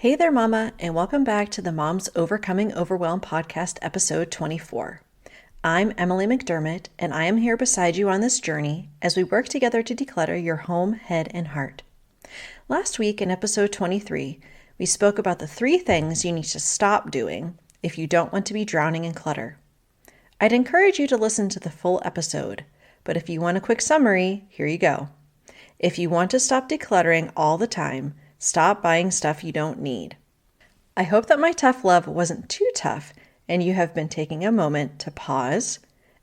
Hey there, Mama, and welcome back to the Moms Overcoming Overwhelm podcast, episode 24. I'm Emily McDermott, and I am here beside you on this journey as we work together to declutter your home, head, and heart. Last week in episode 23, we spoke about the 3 things you need to stop doing if you don't want to be drowning in clutter. I'd encourage you to listen to the full episode, but if you want a quick summary, here you go. If you want to stop decluttering all the time, stop buying stuff you don't need. I hope that my tough love wasn't too tough and you have been taking a moment to pause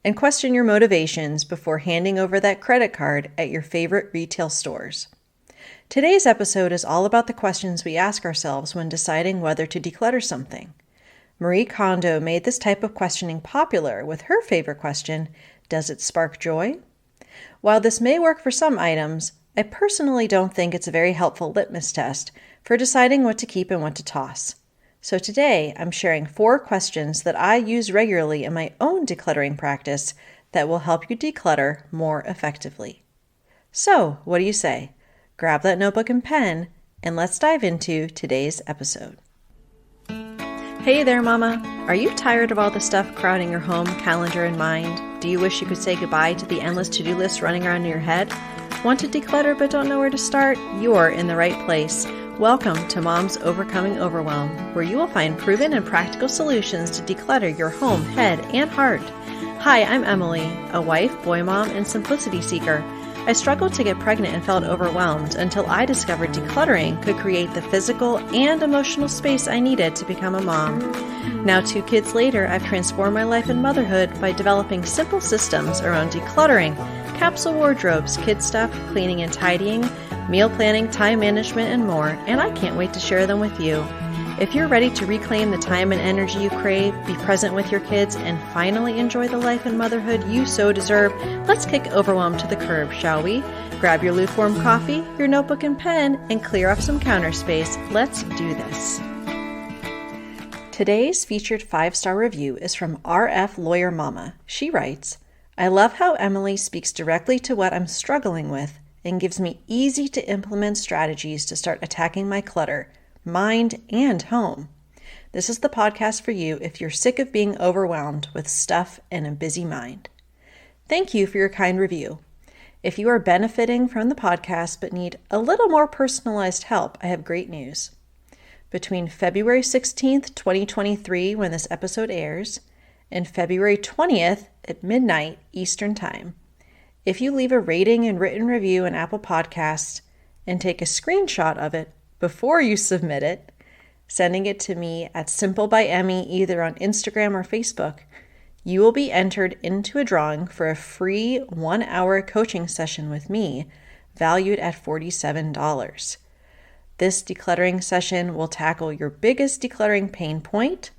and question your motivations before handing over that credit card at your favorite retail stores. Today's episode is all about the questions we ask ourselves when deciding whether to declutter something. Marie Kondo made this type of questioning popular with her favorite question, does it spark joy? While this may work for some items, I personally don't think it's a very helpful litmus test for deciding what to keep and what to toss. So today, I'm sharing 4 questions that I use regularly in my own decluttering practice that will help you declutter more effectively. So, what do you say? Grab that notebook and pen, and let's dive into today's episode. Hey there, Mama. Are you tired of all the stuff crowding your home, calendar, and mind? Do you wish you could say goodbye to the endless to-do list running around in your head? Want to declutter but don't know where to start? You're in the right place. Welcome to Moms Overcoming Overwhelm, where you will find proven and practical solutions to declutter your home, head, and heart. Hi, I'm Emily, a wife, boy mom, and simplicity seeker. I struggled to get pregnant and felt overwhelmed until I discovered decluttering could create the physical and emotional space I needed to become a mom. Now 2 kids later, I've transformed my life and motherhood by developing simple systems around decluttering, capsule wardrobes, kid stuff, cleaning and tidying, meal planning, time management, and more, and I can't wait to share them with you. If you're ready to reclaim the time and energy you crave, be present with your kids, and finally enjoy the life and motherhood you so deserve, let's kick overwhelm to the curb, shall we? Grab your lukewarm coffee, your notebook and pen, and clear off some counter space. Let's do this. Today's featured 5-star review is from RF Lawyer Mama. She writes, I love how Emily speaks directly to what I'm struggling with and gives me easy to implement strategies to start attacking my clutter, mind, and home. This is the podcast for you if you're sick of being overwhelmed with stuff and a busy mind. Thank you for your kind review. If you are benefiting from the podcast but need a little more personalized help, I have great news. Between February 16th, 2023, when this episode airs, and February 20th at midnight Eastern Time, if you leave a rating and written review in Apple Podcasts and take a screenshot of it before you submit it, sending it to me at Simple by Emmy either on Instagram or Facebook, you will be entered into a drawing for a free 1-hour coaching session with me, valued at $47. This decluttering session will tackle your biggest decluttering pain point,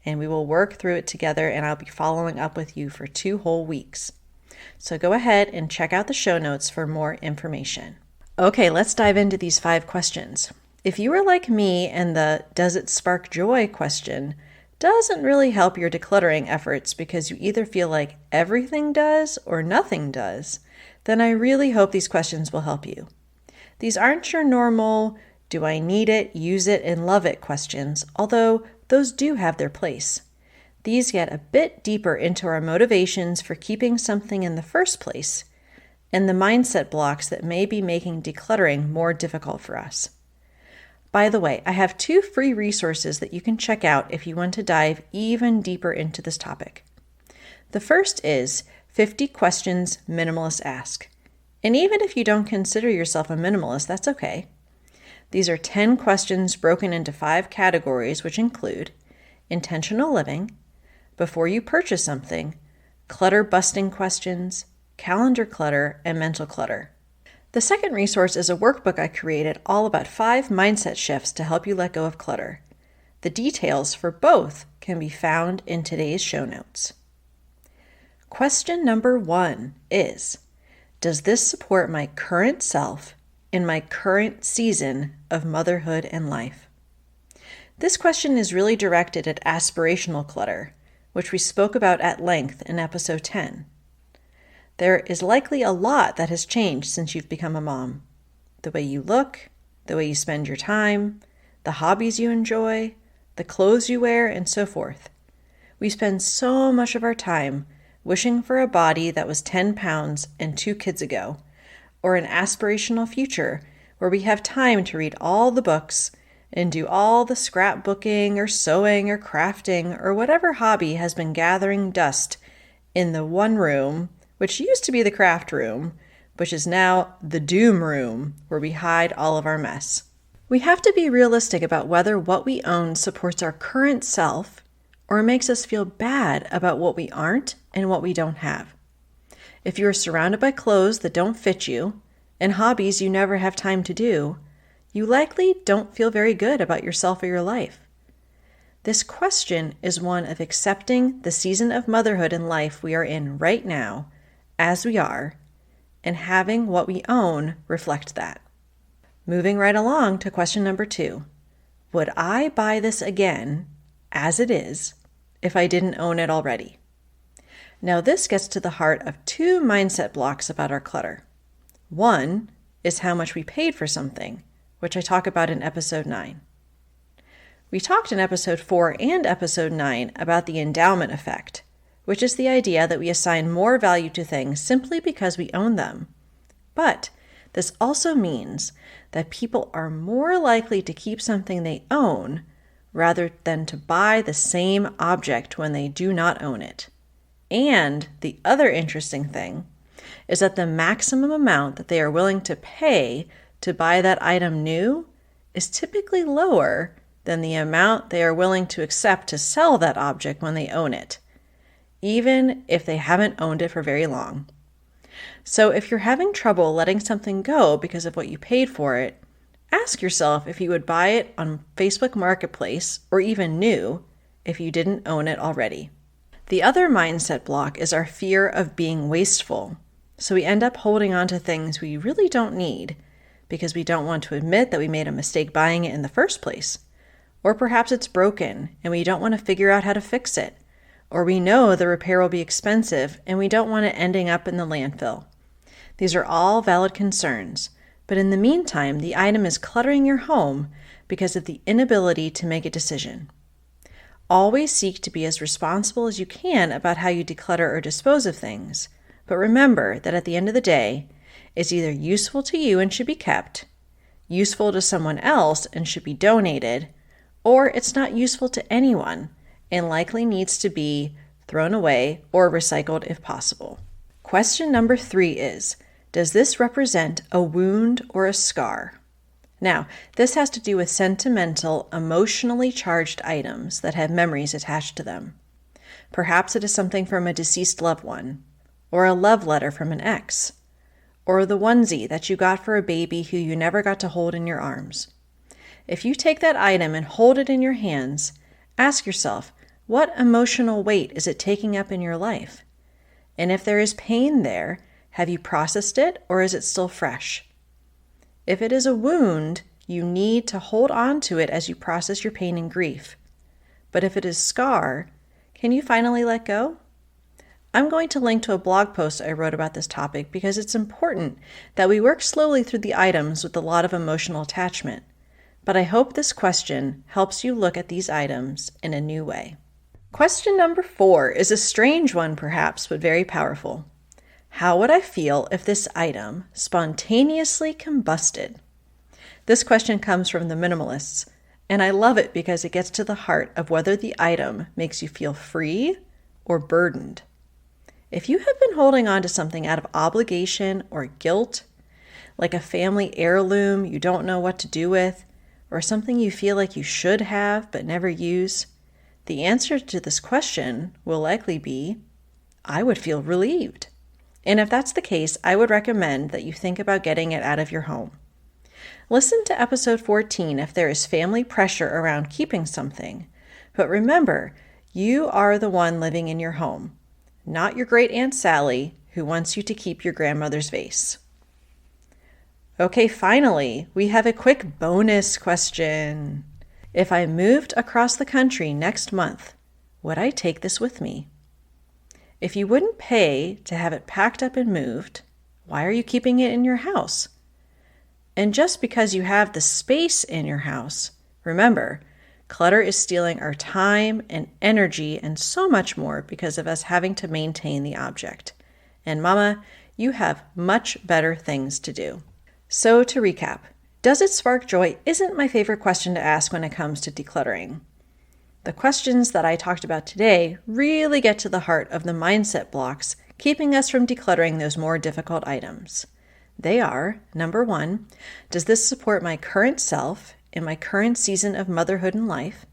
and we will work through it together, and I'll be following up with you for 2 whole weeks. So go ahead and check out the show notes for more information. Okay, let's dive into these 5 questions. If you are like me and the does it spark joy question doesn't really help your decluttering efforts because you either feel like everything does or nothing does, then I really hope these questions will help you. These aren't your normal, do I need it, use it, and love it questions, although those do have their place. These get a bit deeper into our motivations for keeping something in the first place and the mindset blocks that may be making decluttering more difficult for us. By the way, I have 2 free resources that you can check out if you want to dive even deeper into this topic. The first is 50 Questions Minimalists Ask. And even if you don't consider yourself a minimalist, that's okay. These are 10 questions broken into 5 categories, which include intentional living, before you purchase something, clutter-busting questions, calendar clutter, and mental clutter. The second resource is a workbook I created all about 5 mindset shifts to help you let go of clutter. The details for both can be found in today's show notes. Question number 1 is, does this support my current self in my current season of motherhood and life? This question is really directed at aspirational clutter, which we spoke about at length in episode 10. There is likely a lot that has changed since you've become a mom. The way you look, the way you spend your time, the hobbies you enjoy, the clothes you wear, and so forth. We spend so much of our time wishing for a body that was 10 pounds and 2 kids ago, or an aspirational future where we have time to read all the books and do all the scrapbooking or sewing or crafting or whatever hobby has been gathering dust in the one room, which used to be the craft room, which is now the doom room, where we hide all of our mess. We have to be realistic about whether what we own supports our current self or makes us feel bad about what we aren't and what we don't have. If you are surrounded by clothes that don't fit you and hobbies you never have time to do, you likely don't feel very good about yourself or your life. This question is one of accepting the season of motherhood and life we are in right now, as we are, and having what we own reflect that. Moving right along to question number 2. Would I buy this again, as it is, if I didn't own it already? Now this gets to the heart of 2 mindset blocks about our clutter. One is how much we paid for something, which I talk about in episode 9. We talked in episode 4 and episode 9 about the endowment effect, which is the idea that we assign more value to things simply because we own them. But this also means that people are more likely to keep something they own rather than to buy the same object when they do not own it. And the other interesting thing is that the maximum amount that they are willing to pay to buy that item new is typically lower than the amount they are willing to accept to sell that object when they own it, even if they haven't owned it for very long. So if you're having trouble letting something go because of what you paid for it, ask yourself if you would buy it on Facebook Marketplace or even new if you didn't own it already. The other mindset block is our fear of being wasteful. So we end up holding on to things we really don't need because we don't want to admit that we made a mistake buying it in the first place. Or perhaps it's broken and we don't want to figure out how to fix it. Or we know the repair will be expensive and we don't want it ending up in the landfill. These are all valid concerns, but in the meantime, the item is cluttering your home because of the inability to make a decision. Always seek to be as responsible as you can about how you declutter or dispose of things, but remember that at the end of the day, it's either useful to you and should be kept, useful to someone else and should be donated, or it's not useful to anyone and likely needs to be thrown away or recycled if possible. Question number 3 is, does this represent a wound or a scar? Now, this has to do with sentimental, emotionally charged items that have memories attached to them. Perhaps it is something from a deceased loved one, or a love letter from an ex, or the onesie that you got for a baby who you never got to hold in your arms. If you take that item and hold it in your hands, ask yourself, what emotional weight is it taking up in your life? And if there is pain there, have you processed it or is it still fresh? If it is a wound, you need to hold on to it as you process your pain and grief. But if it is scar, can you finally let go? I'm going to link to a blog post I wrote about this topic because it's important that we work slowly through the items with a lot of emotional attachment. But I hope this question helps you look at these items in a new way. Question number 4 is a strange one perhaps, but very powerful. How would I feel if this item spontaneously combusted? This question comes from the minimalists, and I love it because it gets to the heart of whether the item makes you feel free or burdened. If you have been holding on to something out of obligation or guilt, like a family heirloom you don't know what to do with, or something you feel like you should have but never use, the answer to this question will likely be, I would feel relieved. And if that's the case, I would recommend that you think about getting it out of your home. Listen to episode 14 if there is family pressure around keeping something. But remember, you are the one living in your home, not your great Aunt Sally who wants you to keep your grandmother's vase. Okay, finally, we have a quick bonus question. If I moved across the country next month, would I take this with me? If you wouldn't pay to have it packed up and moved, why are you keeping it in your house? And just because you have the space in your house, Remember, clutter is stealing our time and energy and so much more because of us having to maintain the object. And Mama, you have much better things to do. So to recap, does it spark joy isn't my favorite question to ask when it comes to decluttering. The questions that I talked about today really get to the heart of the mindset blocks keeping us from decluttering those more difficult items. They are, number 1, does this support my current self in my current season of motherhood and life?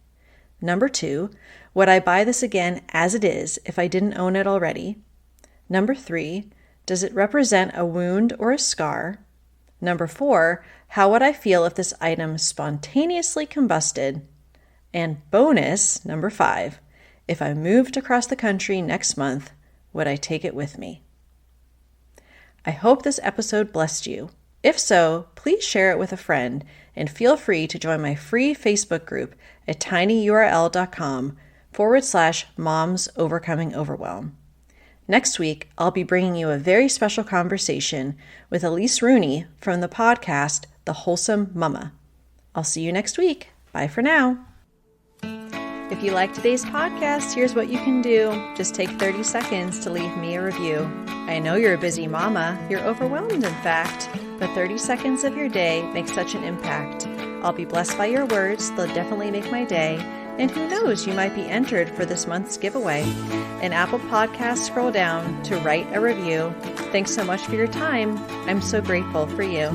Number 2, would I buy this again as it is if I didn't own it already? Number 3, does it represent a wound or a scar? Number 4, how would I feel if this item spontaneously combusted? And bonus, number 5, if I moved across the country next month, would I take it with me? I hope this episode blessed you. If so, please share it with a friend and feel free to join my free Facebook group at tinyurl.com/Moms Overcoming Overwhelm. Next week, I'll be bringing you a very special conversation with Elise Rooney from the podcast, The Wholesome Mama. I'll see you next week. Bye for now. If you like today's podcast, here's what you can do. Just take 30 seconds to leave me a review. I know you're a busy mama. You're overwhelmed, in fact. But 30 seconds of your day makes such an impact. I'll be blessed by your words. They'll definitely make my day. And who knows, you might be entered for this month's giveaway. In Apple Podcasts, scroll down to write a review. Thanks so much for your time. I'm so grateful for you.